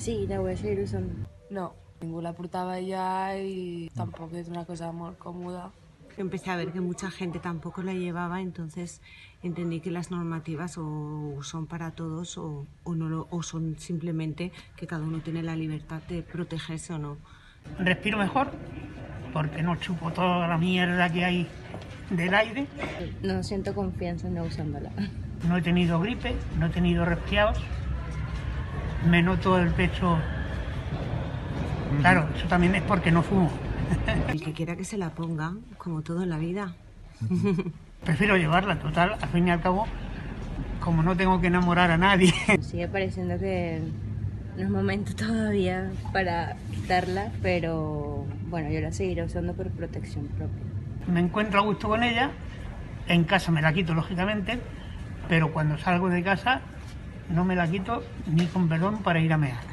Sí, la voy a seguir usando. No, ningú la portava ja y tampoco es una cosa muy cómoda. Empecé a ver que mucha gente tampoco la llevaba, entonces entendí que las normativas o son para todos o son simplemente que cada uno tiene la libertad de protegerse o no. Respiro mejor porque no chupo toda la mierda que hay del aire. No siento confianza en no usándola. No he tenido gripe, no he tenido resfriados. Me noto el pecho. Claro, eso también es porque no fumo. El que quiera que se la ponga, como todo en la vida. Prefiero llevarla, total, al fin y al cabo, como no tengo que enamorar a nadie. Sigue pareciendo que no es momento todavía para quitarla, pero bueno, yo la seguiré usando por protección propia. Me encuentro a gusto con ella, en casa me la quito lógicamente, pero cuando salgo de casa no me la quito ni con perdón para ir a mear.